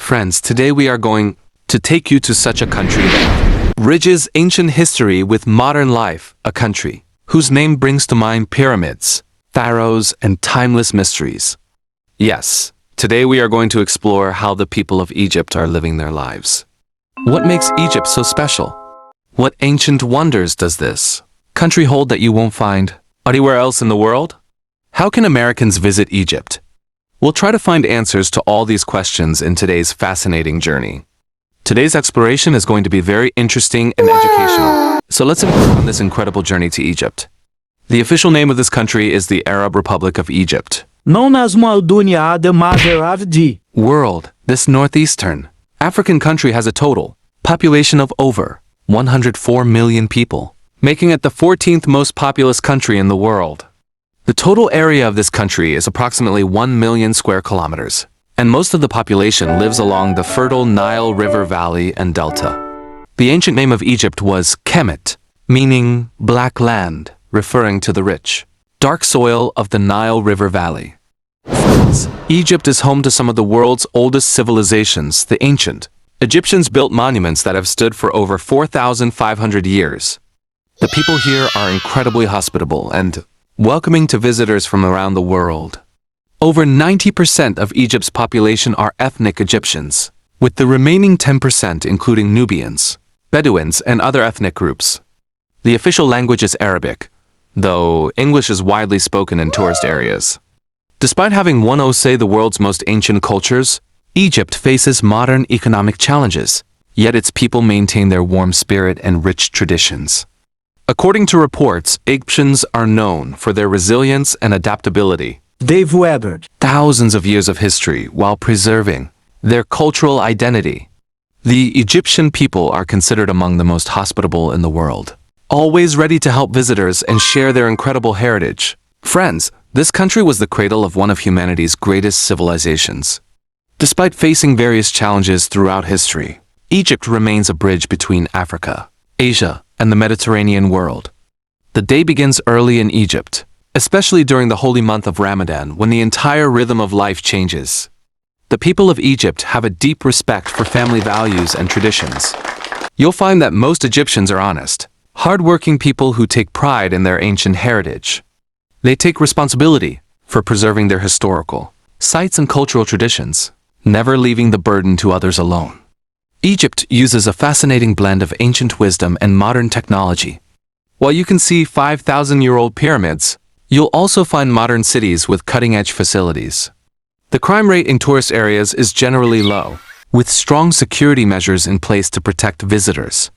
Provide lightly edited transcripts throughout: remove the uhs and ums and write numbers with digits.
Friends, today we are going to take you to such a country that bridges ancient history with modern life, a country whose name brings to mind pyramids, pharaohs, and timeless mysteries. Yes, today we are going to explore how the people of Egypt are living their lives. What makes Egypt so special? What ancient wonders does this country hold that you won't find anywhere else in the world? How can Americans visit Egypt? We'll try to find answers to all these questions in today's fascinating journey. Today's exploration is going to be very interesting and educational. So let's embark on this incredible journey to Egypt. The official name of this country is the Arab Republic of Egypt. Known as Maldunia, the mother of the World, this northeastern African country has a total population of over 104 million people, making it the 14th most populous country in the world. The total area of this country is approximately 1 million square kilometers, and most of the population lives along the fertile Nile River Valley and Delta. The ancient name of Egypt was Kemet, meaning black land, referring to the rich, dark soil of the Nile River Valley. Egypt is home to some of the world's oldest civilizations. The ancient Egyptians built monuments that have stood for over 4,500 years. The people here are incredibly hospitable and welcoming to visitors from around the world. Over 90% of Egypt's population are ethnic Egyptians, with the remaining 10% including Nubians, Bedouins, and other ethnic groups. The official language is Arabic, though English is widely spoken in tourist areas. Despite having one of the world's most ancient cultures, Egypt faces modern economic challenges, yet its people maintain their warm spirit and rich traditions. According to reports, Egyptians are known for their resilience and adaptability. They've weathered Thousands of years of history while preserving their cultural identity. The Egyptian people are considered among the most hospitable in the world, always ready to help visitors and share their incredible heritage. Friends, this country was the cradle of one of humanity's greatest civilizations. Despite facing various challenges throughout history, Egypt remains a bridge between Africa, Asia, and the Mediterranean world. The day begins early in Egypt, especially during the holy month of Ramadan, when the entire rhythm of life changes. The people of Egypt have a deep respect for family values and traditions. You'll find that most Egyptians are honest, hardworking people who take pride in their ancient heritage. They take responsibility for preserving their historical sites and cultural traditions, never leaving the burden to others alone. Egypt uses a fascinating blend of ancient wisdom and modern technology. While you can see 5,000-year-old pyramids, you'll also find modern cities with cutting-edge facilities. The crime rate in tourist areas is generally low, with strong security measures in place to protect visitors.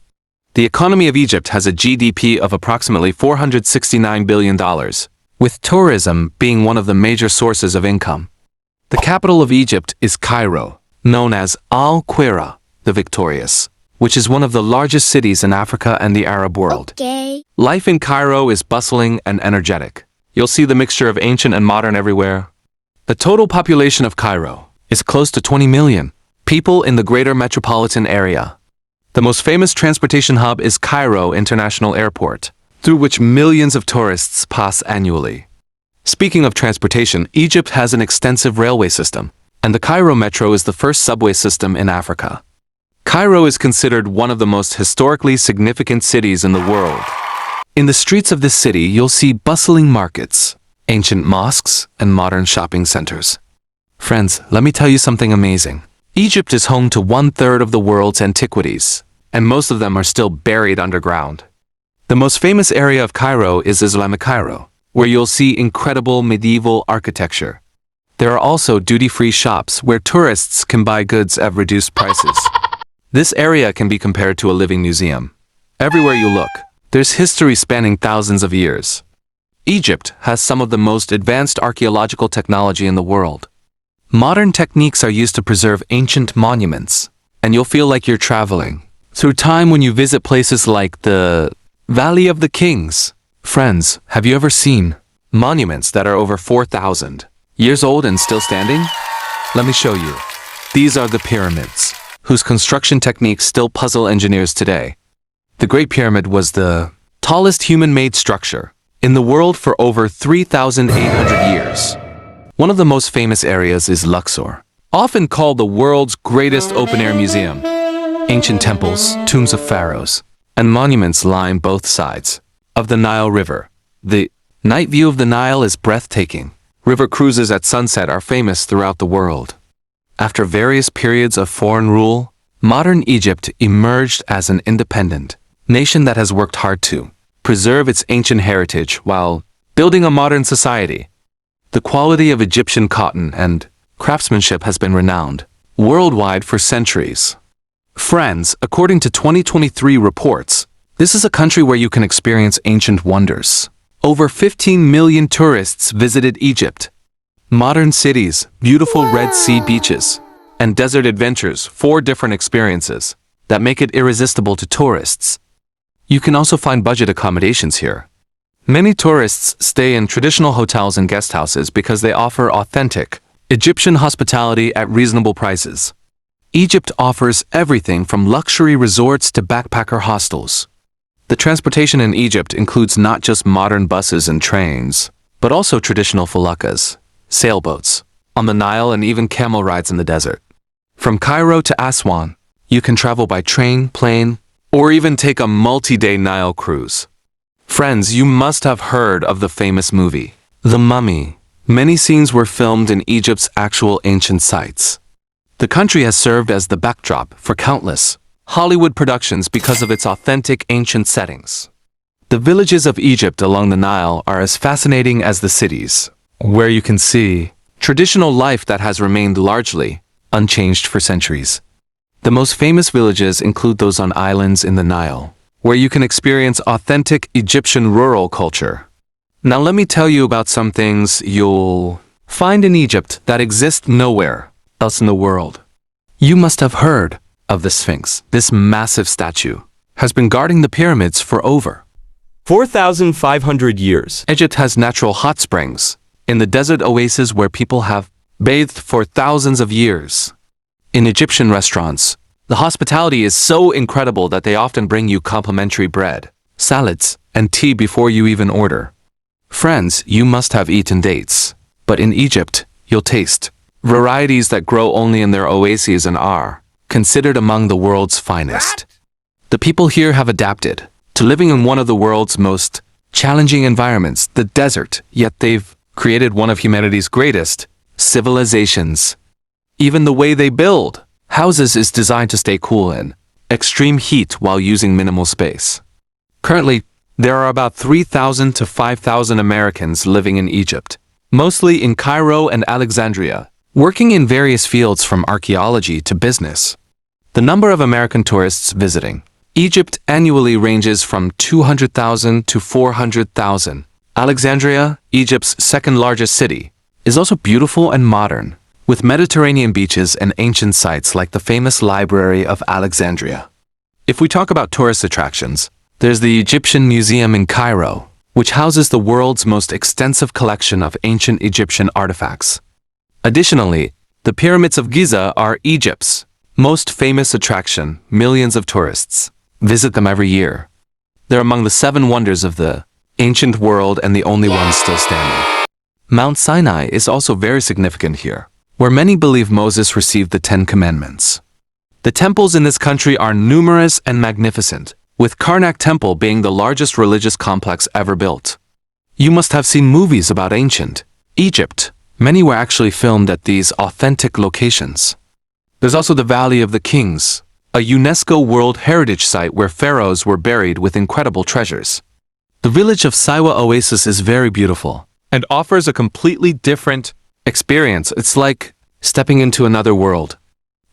The economy of Egypt has a GDP of approximately $469 billion, with tourism being one of the major sources of income. The capital of Egypt is Cairo, known as Al-Qahira, the Victorious, which is one of the largest cities in Africa and the Arab world. Life in Cairo is bustling and energetic. You'll see the mixture of ancient and modern everywhere. The total population of Cairo is close to 20 million people in the greater metropolitan area. The most famous transportation hub is Cairo International Airport, through which millions of tourists pass annually. Speaking of transportation, Egypt has an extensive railway system, and the Cairo Metro is the first subway system in Africa. Cairo is considered one of the most historically significant cities in the world. In the streets of this city, you'll see bustling markets, ancient mosques, and modern shopping centers. Friends, let me tell you something amazing. Egypt is home to 1/3 of the world's antiquities, and most of them are still buried underground. The most famous area of Cairo is Islamic Cairo, where you'll see incredible medieval architecture. There are also duty-free shops where tourists can buy goods at reduced prices. This area can be compared to a living museum. Everywhere you look, there's history spanning thousands of years. Egypt has some of the most advanced archaeological technology in the world. Modern techniques are used to preserve ancient monuments, and you'll feel like you're traveling through time when you visit places like the Valley of the Kings. Friends, have you ever seen monuments that are over 4,000 years old and still standing? Let me show you. These are the pyramids, whose construction techniques still puzzle engineers today. The Great Pyramid was the tallest human-made structure in the world for over 3,800 years. One of the most famous areas is Luxor, often called the world's greatest open-air museum. Ancient temples, tombs of pharaohs, and monuments line both sides of the Nile River. The night view of the Nile is breathtaking. River cruises at sunset are famous throughout the world. After various periods of foreign rule, modern Egypt emerged as an independent nation that has worked hard to preserve its ancient heritage while building a modern society. The quality of Egyptian cotton and craftsmanship has been renowned worldwide for centuries. Friends, according to 2023 reports, this is a country where you can experience ancient wonders. Over 15 million tourists visited Egypt. Modern cities, beautiful Red Sea beaches, and desert adventures, 4 different experiences that make it irresistible to tourists. You can also find budget accommodations here. Many tourists stay in traditional hotels and guest houses because they offer authentic Egyptian hospitality at reasonable prices. Egypt offers everything from luxury resorts to backpacker hostels. The transportation in Egypt includes not just modern buses and trains, but also traditional feluccas, sailboats, on the Nile, and even camel rides in the desert. From Cairo to Aswan, you can travel by train, plane, or even take a multi-day Nile cruise. Friends, you must have heard of the famous movie, The Mummy. Many scenes were filmed in Egypt's actual ancient sites. The country has served as the backdrop for countless Hollywood productions because of its authentic ancient settings. The villages of Egypt along the Nile are as fascinating as the cities, where you can see traditional life that has remained largely unchanged for centuries. The most famous villages include those on islands in the Nile, where you can experience authentic Egyptian rural culture. Now let me tell you about some things you'll find in Egypt that exist nowhere else in the world. You must have heard of the Sphinx. This massive statue has been guarding the pyramids for over 4,500 years. Egypt has natural hot springs in the desert oasis where people have bathed for thousands of years. In Egyptian restaurants, the hospitality is so incredible that they often bring you complimentary bread, salads, and tea before you even order. Friends, you must have eaten dates, but in Egypt, you'll taste varieties that grow only in their oases and are considered among the world's finest. The people here have adapted to living in one of the world's most challenging environments, the desert, yet they've created one of humanity's greatest civilizations. Even the way they build houses is designed to stay cool in extreme heat while using minimal space. Currently, there are about 3,000 to 5,000 Americans living in Egypt, mostly in Cairo and Alexandria, working in various fields from archaeology to business. The number of American tourists visiting Egypt annually ranges from 200,000 to 400,000. Alexandria, Egypt's second largest city, is also beautiful and modern, with Mediterranean beaches and ancient sites like the famous Library of Alexandria. If we talk about tourist attractions, there's the Egyptian Museum in Cairo, which houses the world's most extensive collection of ancient Egyptian artifacts. Additionally, the pyramids of Giza are Egypt's most famous attraction. Millions of tourists visit them every year. They're among the 7 wonders of the ancient world and the only ones still standing. Mount Sinai is also very significant here, where many believe Moses received the 10 Commandments. The temples in this country are numerous and magnificent, with Karnak Temple being the largest religious complex ever built. You must have seen movies about ancient Egypt. Many were actually filmed at these authentic locations. There's also the Valley of the Kings, a UNESCO World Heritage Site where pharaohs were buried with incredible treasures. The village of Siwa Oasis is very beautiful and offers a completely different experience. It's like stepping into another world.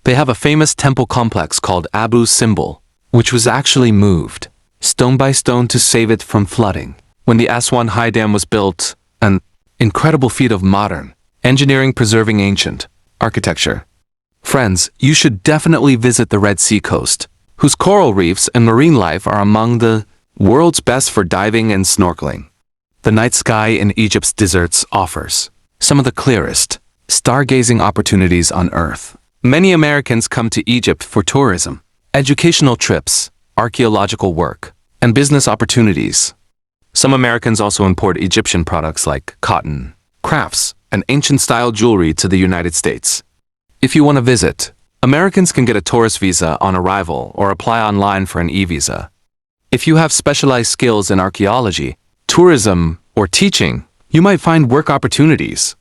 They have a famous temple complex called Abu Simbel, which was actually moved stone by stone to save it from flooding when the Aswan High Dam was built, an incredible feat of modern engineering preserving ancient architecture. Friends, you should definitely visit the Red Sea coast, whose coral reefs and marine life are among the world's best for diving and snorkeling. The night sky in Egypt's deserts offers some of the clearest stargazing opportunities on Earth. Many Americans come to Egypt for tourism, educational trips, archaeological work, and business opportunities. Some Americans also import Egyptian products like cotton, crafts, and ancient-style jewelry to the United States. If you want to visit, Americans can get a tourist visa on arrival or apply online for an e-visa. If you have specialized skills in archaeology, tourism, or teaching, you might find work opportunities.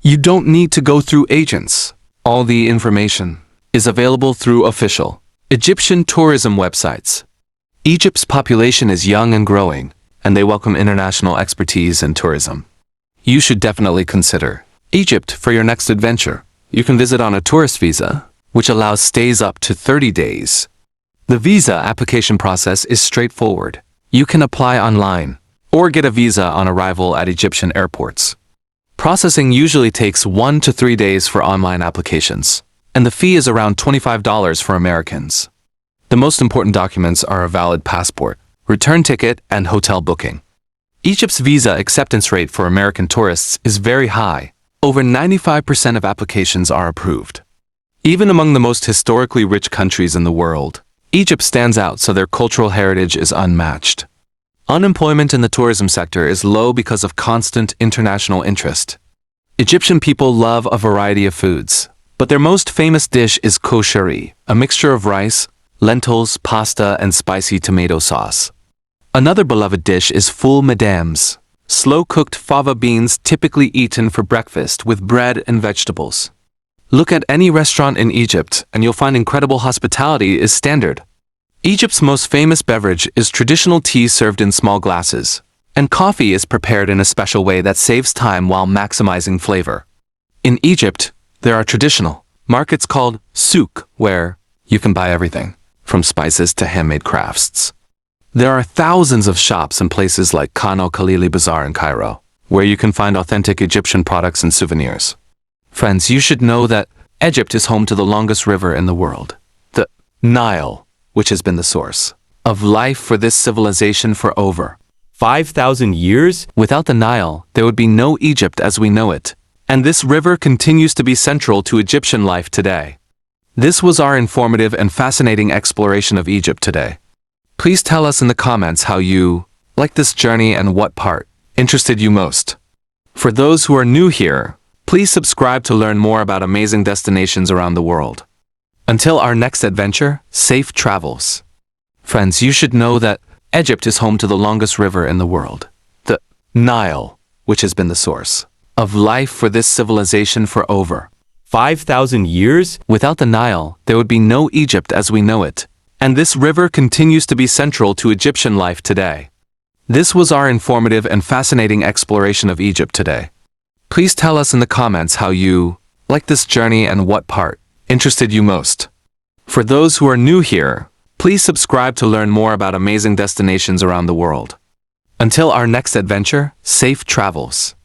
You don't need to go through agents. All the information is available through official Egyptian tourism websites. Egypt's population is young and growing, and they welcome international expertise in tourism. You should definitely consider Egypt for your next adventure. You can visit on a tourist visa, which allows stays up to 30 days. The visa application process is straightforward. You can apply online or get a visa on arrival at Egyptian airports. Processing usually takes 1 to 3 days for online applications, and the fee is around $25 for Americans. The most important documents are a valid passport, return ticket, and hotel booking. Egypt's visa acceptance rate for American tourists is very high. Over 95% of applications are approved. Even among the most historically rich countries in the world, Egypt stands out, so their cultural heritage is unmatched. Unemployment in the tourism sector is low because of constant international interest. Egyptian people love a variety of foods, but their most famous dish is koshari, a mixture of rice, lentils, pasta, and spicy tomato sauce. Another beloved dish is ful madams, slow-cooked fava beans typically eaten for breakfast with bread and vegetables. Look at any restaurant in Egypt and you'll find incredible hospitality is standard. Egypt's most famous beverage is traditional tea served in small glasses, and coffee is prepared in a special way that saves time while maximizing flavor. In Egypt, there are traditional markets called souk, where you can buy everything, from spices to handmade crafts. There are thousands of shops and places like Khan al-Khalili Bazaar in Cairo, where you can find authentic Egyptian products and souvenirs. Friends, you should know that Egypt is home to the longest river in the world, the Nile, which has been the source of life for this civilization for over 5,000 years? Without the Nile, there would be no Egypt as we know it, and this river continues to be central to Egyptian life today. This was our informative and fascinating exploration of Egypt today. Please tell us in the comments how you like this journey and what part interested you most. For those who are new here, please subscribe to learn more about amazing destinations around the world. Until our next adventure, safe travels. Friends, you should know that Egypt is home to the longest river in the world, the Nile, which has been the source of life for this civilization for over 5,000 years? Without the Nile, there would be no Egypt as we know it, and this river continues to be central to Egyptian life today. This was our informative and fascinating exploration of Egypt today. Please tell us in the comments how you like this journey and what part interested you most. For those who are new here, please subscribe to learn more about amazing destinations around the world. Until our next adventure, safe travels.